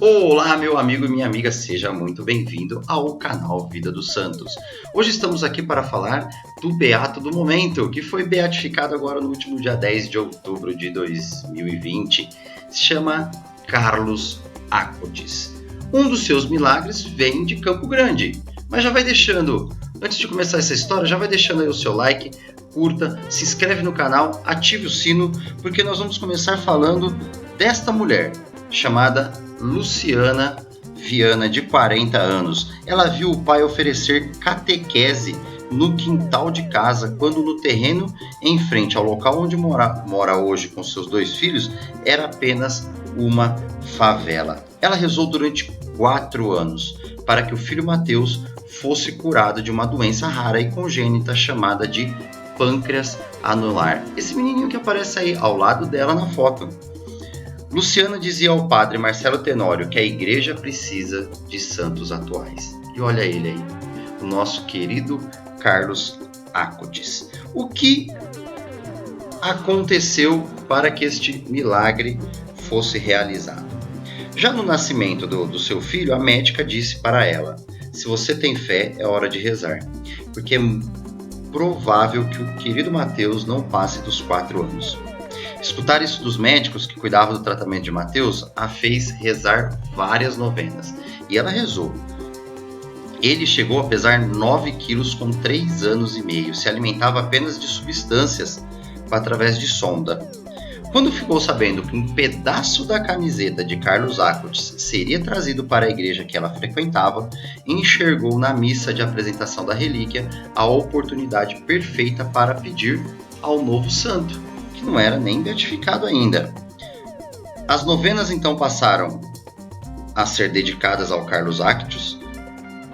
Olá, meu amigo e minha amiga, seja muito bem-vindo ao canal Vida dos Santos. Hoje estamos aqui para falar do beato do momento, que foi beatificado agora no último dia 10 de outubro de 2020. Se chama Carlos Achotes. Um dos seus milagres vem de Campo Grande, mas já vai deixando, antes de começar essa história, já vai deixando aí o seu like, curta, se inscreve no canal, ative o sino, porque nós vamos começar falando desta mulher, chamada Luciana Viana, de 40 anos. Ela viu o pai oferecer catequese no quintal de casa, quando no terreno em frente ao local onde mora hoje com seus 2 filhos, era apenas uma favela. Ela rezou durante 4 anos para que o filho Mateus fosse curado de uma doença rara e congênita chamada de pâncreas anular. Esse menininho que aparece aí ao lado dela na foto. Luciana dizia ao padre Marcelo Tenório que a igreja precisa de santos atuais. E olha ele aí, o nosso querido Carlos Achotes. O que aconteceu para que este milagre fosse realizado? Já no nascimento do seu filho, a médica disse para ela: se você tem fé, é hora de rezar, porque é provável que o querido Mateus não passe dos 4 anos. Escutar isso dos médicos que cuidavam do tratamento de Mateus a fez rezar várias novenas. E ela rezou. Ele chegou a pesar 9 quilos com 3 anos e meio. Se alimentava apenas de substâncias através de sonda. Quando ficou sabendo que um pedaço da camiseta de Carlos Achotes seria trazido para a igreja que ela frequentava, enxergou na missa de apresentação da relíquia a oportunidade perfeita para pedir ao novo santo, que não era nem beatificado ainda. As novenas então passaram a ser dedicadas ao Carlos Achotes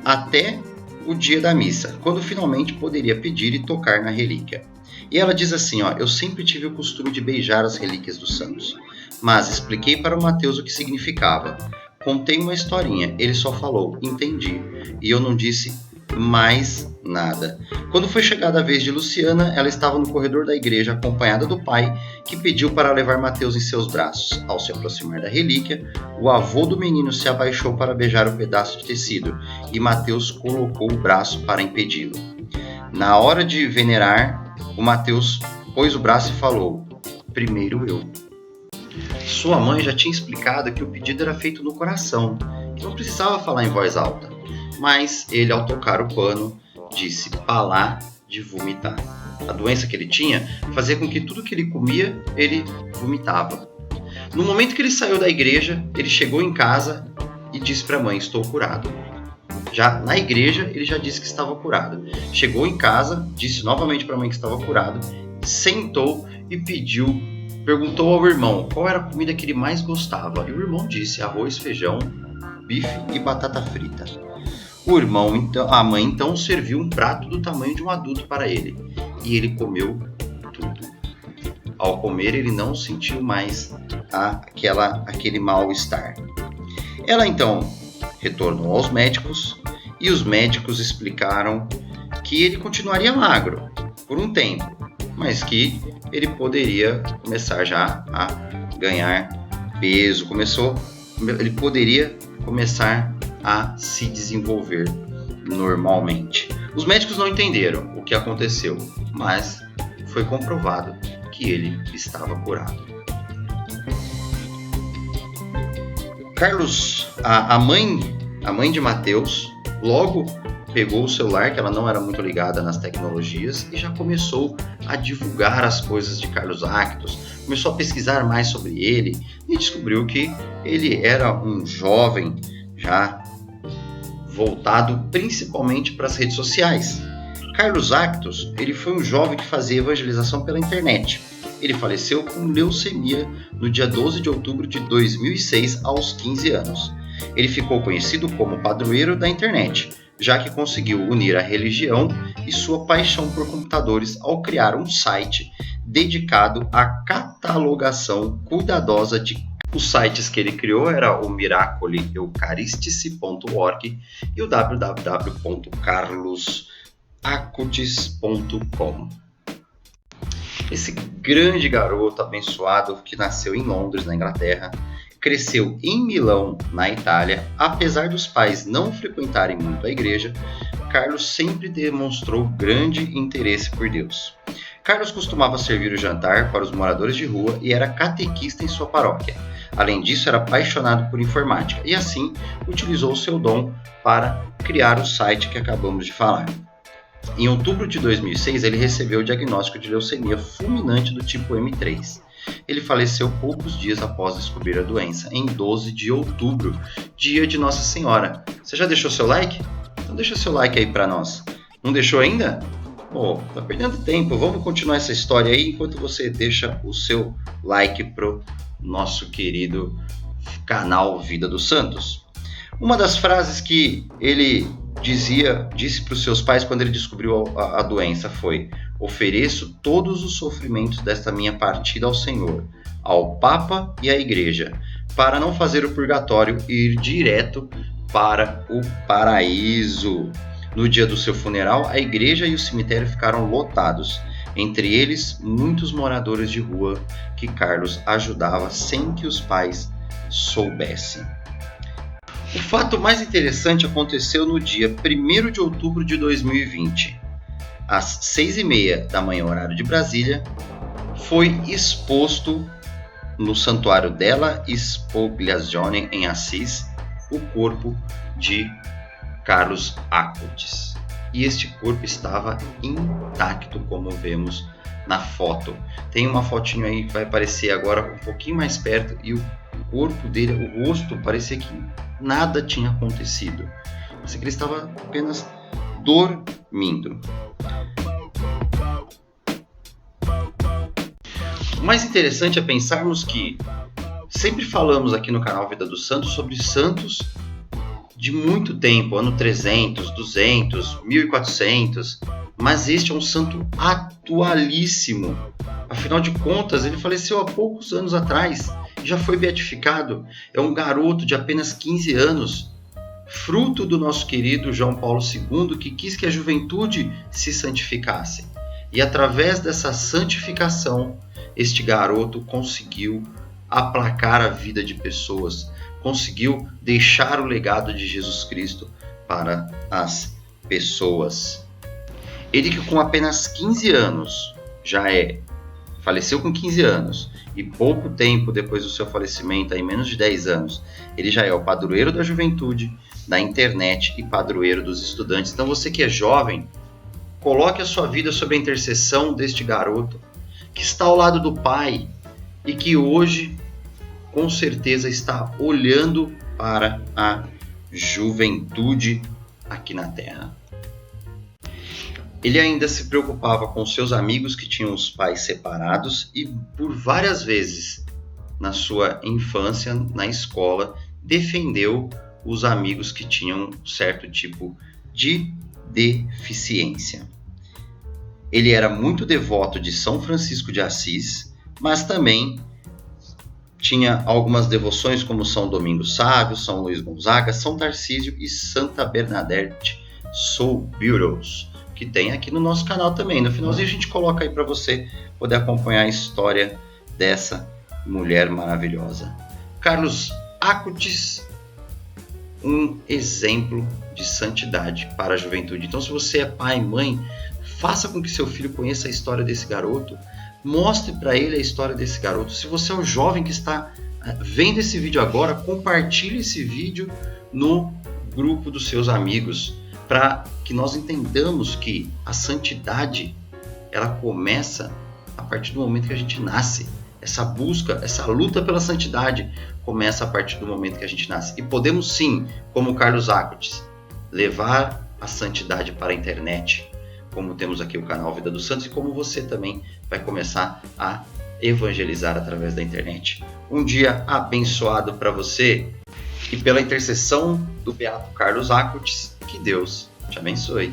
até o dia da missa, quando finalmente poderia pedir e tocar na relíquia. E ela diz assim, eu sempre tive o costume de beijar as relíquias dos santos, mas expliquei para o Mateus o que significava. Contei uma historinha, ele só falou, entendi, e eu não disse mais nada. Quando foi chegada a vez de Luciana, ela estava no corredor da igreja acompanhada do pai, que pediu para levar Mateus em seus braços. Ao se aproximar da relíquia, o avô do menino se abaixou para beijar o pedaço de tecido, e Mateus colocou o braço para impedi-lo. Na hora de venerar, o Mateus pôs o braço e falou: primeiro eu. Sua mãe já tinha explicado que o pedido era feito no coração, que não precisava falar em voz alta. Mas ele, ao tocar o pano, disse parar de vomitar. A doença que ele tinha fazia com que tudo que ele comia, ele vomitava. No momento que ele saiu da igreja, ele chegou em casa e disse para a mãe: estou curado. Já na igreja, ele já disse que estava curado. Chegou em casa, disse novamente para a mãe que estava curado, sentou e perguntou ao irmão qual era a comida que ele mais gostava. E o irmão disse: arroz, feijão, bife e batata frita. A mãe então serviu um prato do tamanho de um adulto para ele, e ele comeu tudo. Ao comer, ele não sentiu mais aquele mal-estar. Ela então retornou aos médicos, e os médicos explicaram que ele continuaria magro por um tempo, mas que ele poderia começar já a ganhar peso, ele poderia começar a se desenvolver normalmente. Os médicos não entenderam o que aconteceu, mas foi comprovado que ele estava curado. Carlos, a mãe de Mateus, logo pegou o celular, que ela não era muito ligada nas tecnologias, e já começou a divulgar as coisas de Carlos Achotes, começou a pesquisar mais sobre ele e descobriu que ele era um jovem já voltado principalmente para as redes sociais. Carlos Achotes, ele foi um jovem que fazia evangelização pela internet. Ele faleceu com leucemia no dia 12 de outubro de 2006, aos 15 anos. Ele ficou conhecido como padroeiro da internet, já que conseguiu unir a religião e sua paixão por computadores ao criar um site dedicado à catalogação cuidadosa de... Os sites que ele criou eram o miracoleeucaristice.org e o www.carlosachotes.com. Esse grande garoto abençoado que nasceu em Londres, na Inglaterra, cresceu em Milão, na Itália. Apesar dos pais não frequentarem muito a igreja, Carlos sempre demonstrou grande interesse por Deus. Carlos costumava servir o jantar para os moradores de rua e era catequista em sua paróquia. Além disso, era apaixonado por informática e, assim, utilizou seu dom para criar o site que acabamos de falar. Em outubro de 2006, ele recebeu o diagnóstico de leucemia fulminante do tipo M3. Ele faleceu poucos dias após descobrir a doença, em 12 de outubro, dia de Nossa Senhora. Você já deixou seu like? Então deixa seu like aí para nós. Não deixou ainda? Pô, tá perdendo tempo. Vamos continuar essa história aí enquanto você deixa o seu like pro nosso querido canal Vida dos Santos. Uma das frases que ele disse para os seus pais quando ele descobriu a doença foi: ofereço todos os sofrimentos desta minha partida ao Senhor, ao Papa e à Igreja, para não fazer o purgatório e ir direto para o paraíso. No dia do seu funeral, a igreja e o cemitério ficaram lotados, entre eles muitos moradores de rua que Carlos ajudava sem que os pais soubessem. O fato mais interessante aconteceu no dia 1º de outubro de 2020. Às 6h30 da manhã, horário de Brasília, foi exposto no Santuário della Spogliazione, em Assis, o corpo de Carlos Acutis. E este corpo estava intacto, como vemos na foto. Tem uma fotinho aí que vai aparecer agora um pouquinho mais perto e o corpo dele, o rosto, parecia que nada tinha acontecido. Parecia que ele estava apenas dormindo. O mais interessante é pensarmos que sempre falamos aqui no canal Vida dos Santos sobre santos de muito tempo, ano 300, 200, 1400, mas este é um santo atualíssimo. Afinal de contas, ele faleceu há poucos anos atrás e já foi beatificado. É um garoto de apenas 15 anos, fruto do nosso querido João Paulo II, que quis que a juventude se santificasse. E através dessa santificação, este garoto conseguiu aplacar a vida de pessoas, conseguiu deixar o legado de Jesus Cristo para as pessoas. Ele que com apenas 15 anos faleceu com 15 anos e pouco tempo depois do seu falecimento, em menos de 10 anos, ele já é o padroeiro da juventude, da internet e padroeiro dos estudantes. Então você que é jovem, coloque a sua vida sob a intercessão deste garoto que está ao lado do Pai e que hoje com certeza está olhando para a juventude aqui na Terra. Ele ainda se preocupava com seus amigos que tinham os pais separados e por várias vezes na sua infância, na escola, defendeu os amigos que tinham certo tipo de deficiência. Ele era muito devoto de São Francisco de Assis, mas também tinha algumas devoções como São Domingos Sávio, São Luís Gonzaga, São Tarcísio e Santa Bernadette Soubirous, que tem aqui no nosso canal também. No finalzinho a gente coloca aí para você poder acompanhar a história dessa mulher maravilhosa. Carlos Acutis, um exemplo de santidade para a juventude. Então, se você é pai e mãe, faça com que seu filho conheça a história desse garoto. Mostre para ele a história desse garoto. Se você é um jovem que está vendo esse vídeo agora, compartilhe esse vídeo no grupo dos seus amigos, para que nós entendamos que a santidade ela começa a partir do momento que a gente nasce. Essa busca, essa luta pela santidade começa a partir do momento que a gente nasce. E podemos sim, como Carlos Acutis, levar a santidade para a internet, como temos aqui o canal Vida dos Santos, e como você também vai começar a evangelizar através da internet. Um dia abençoado para você e pela intercessão do beato Carlos Acutis, que Deus te abençoe.